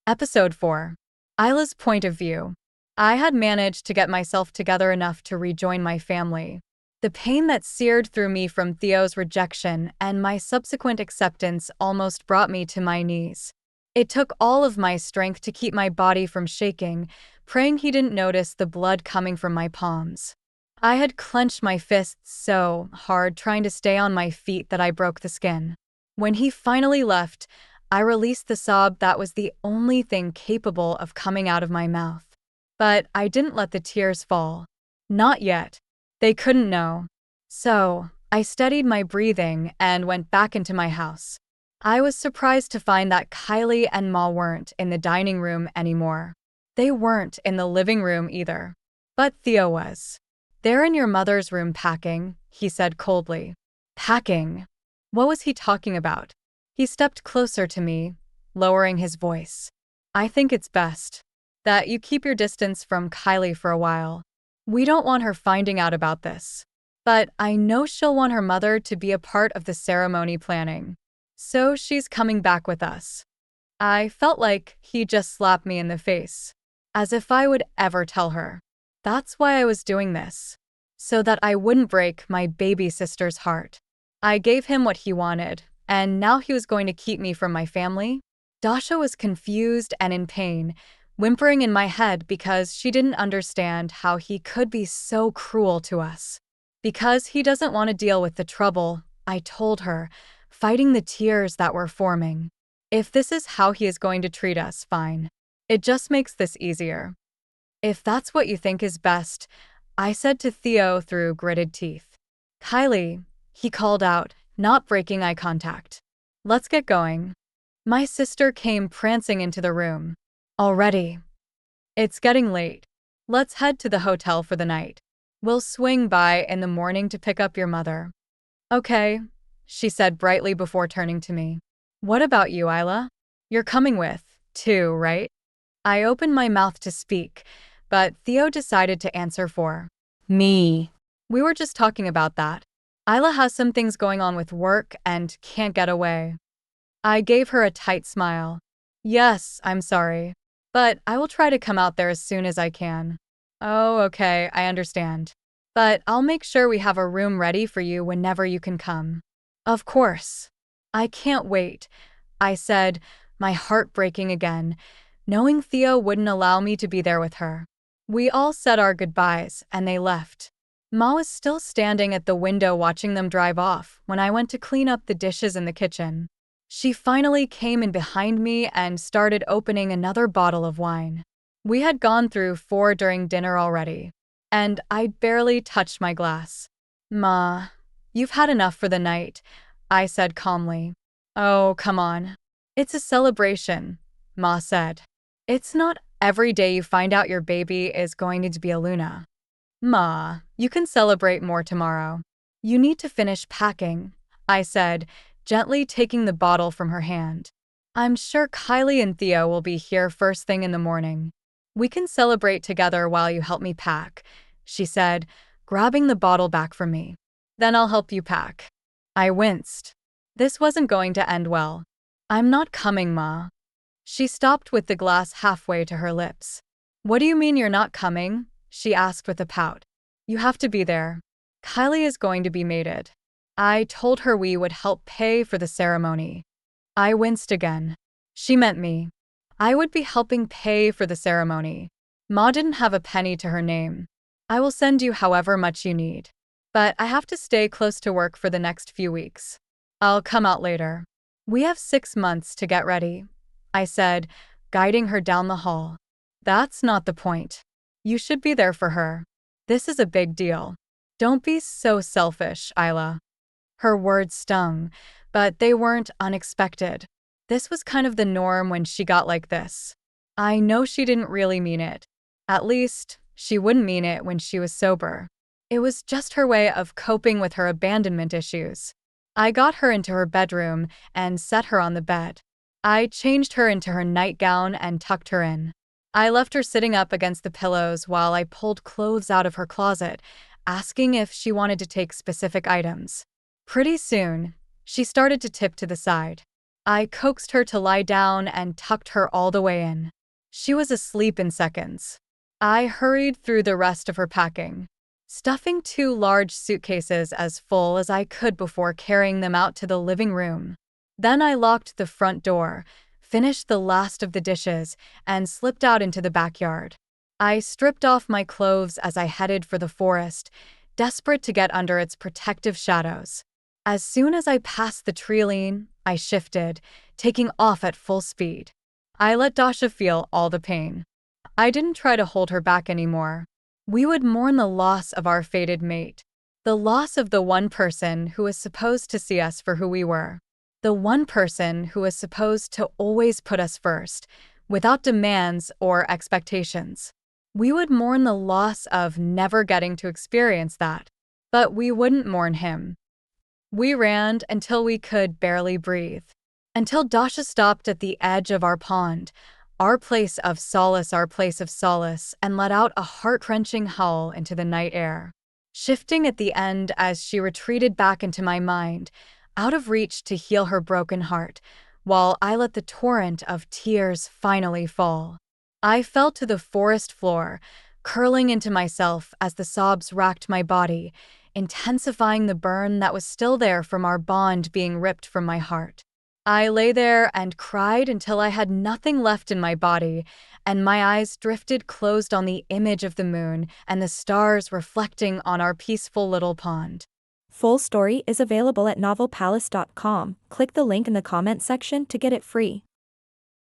Episode 4. Ayla's point of view. I had managed to get myself together enough to rejoin my family. The pain that seared through me from Theo's rejection and my subsequent acceptance almost brought me to my knees. It took all of my strength to keep my body from shaking, praying he didn't notice the blood coming from my palms. I had clenched my fists so hard trying to stay on my feet that I broke the skin. When he finally left, I released the sob that was the only thing capable of coming out of my mouth. But I didn't let the tears fall. Not yet. They couldn't know. So, I steadied my breathing and went back into my house. I was surprised to find that Kylee and Ma weren't in the dining room anymore. They weren't in the living room either. But Theo was. "They're in your mother's room packing," he said coldly. Packing? What was he talking about? He stepped closer to me, lowering his voice. "I think it's best that you keep your distance from Kylee for a while. We don't want her finding out about this. But I know she'll want her mother to be a part of the ceremony planning. So she's coming back with us." I felt like he just slapped me in the face. As if I would ever tell her. That's why I was doing this. So that I wouldn't break my baby sister's heart. I gave him what he wanted, and now he was going to keep me from my family? Dasha was confused and in pain, whimpering in my head because she didn't understand how he could be so cruel to us. Because he doesn't want to deal with the trouble, I told her, fighting the tears that were forming. If this is how he is going to treat us, fine. It just makes this easier. "If that's what you think is best," I said to Theo through gritted teeth. "Kylee," he called out, not breaking eye contact. "Let's get going." My sister came prancing into the room. "Already? It's getting late. Let's head to the hotel for the night. We'll swing by in the morning to pick up your mother." "Okay," she said brightly before turning to me. "What about you, Ayla? You're coming with, too, right?" I opened my mouth to speak, but Theo decided to answer for me. "We were just talking about that. Ayla has some things going on with work and can't get away." I gave her a tight smile. "Yes, I'm sorry. But I will try to come out there as soon as I can." "Oh, okay, I understand. But I'll make sure we have a room ready for you whenever you can come." "Of course. I can't wait," I said, my heart breaking again, knowing Theo wouldn't allow me to be there with her. We all said our goodbyes, and they left. Ma was still standing at the window watching them drive off when I went to clean up the dishes in the kitchen. She finally came in behind me and started opening another bottle of wine. We had gone through 4 during dinner already, and I barely touched my glass. "Ma, you've had enough for the night," I said calmly. "Oh, come on. It's a celebration," Ma said. "It's not every day you find out your baby is going to be a Luna." "Ma, you can celebrate more tomorrow. You need to finish packing," I said, gently taking the bottle from her hand. "I'm sure Kylee and Theo will be here first thing in the morning. We can celebrate together while you help me pack," she said, grabbing the bottle back from me. "Then I'll help you pack." I winced. This wasn't going to end well. "I'm not coming, Ma." She stopped with the glass halfway to her lips. "What do you mean you're not coming?" she asked with a pout. "You have to be there. Kylee is going to be mated." I told her we would help pay for the ceremony. I winced again. She meant me. I would be helping pay for the ceremony. Ma didn't have a penny to her name. "I will send you however much you need. But I have to stay close to work for the next few weeks. I'll come out later. We have 6 months to get ready," I said, guiding her down the hall. "That's not the point. You should be there for her. This is a big deal. Don't be so selfish, Ayla." Her words stung, but they weren't unexpected. This was kind of the norm when she got like this. I know she didn't really mean it. At least, she wouldn't mean it when she was sober. It was just her way of coping with her abandonment issues. I got her into her bedroom and set her on the bed. I changed her into her nightgown and tucked her in. I left her sitting up against the pillows while I pulled clothes out of her closet, asking if she wanted to take specific items. Pretty soon, she started to tip to the side. I coaxed her to lie down and tucked her all the way in. She was asleep in seconds. I hurried through the rest of her packing, stuffing 2 large suitcases as full as I could before carrying them out to the living room. Then I locked the front door, finished the last of the dishes, and slipped out into the backyard. I stripped off my clothes as I headed for the forest, desperate to get under its protective shadows. As soon as I passed the tree line, I shifted, taking off at full speed. I let Dasha feel all the pain. I didn't try to hold her back anymore. We would mourn the loss of our fated mate, the loss of the one person who was supposed to see us for who we were, the one person who was supposed to always put us first, without demands or expectations. We would mourn the loss of never getting to experience that, but we wouldn't mourn him. We ran until we could barely breathe, until Dasha stopped at the edge of our pond, our place of solace, and let out a heart-wrenching howl into the night air, shifting at the end as she retreated back into my mind, out of reach to heal her broken heart, while I let the torrent of tears finally fall. I fell to the forest floor, curling into myself as the sobs racked my body, intensifying the burn that was still there from our bond being ripped from my heart. I lay there and cried until I had nothing left in my body, and my eyes drifted closed on the image of the moon and the stars reflecting on our peaceful little pond. Full story is available at novelpalace.com. Click the link in the comment section to get it free.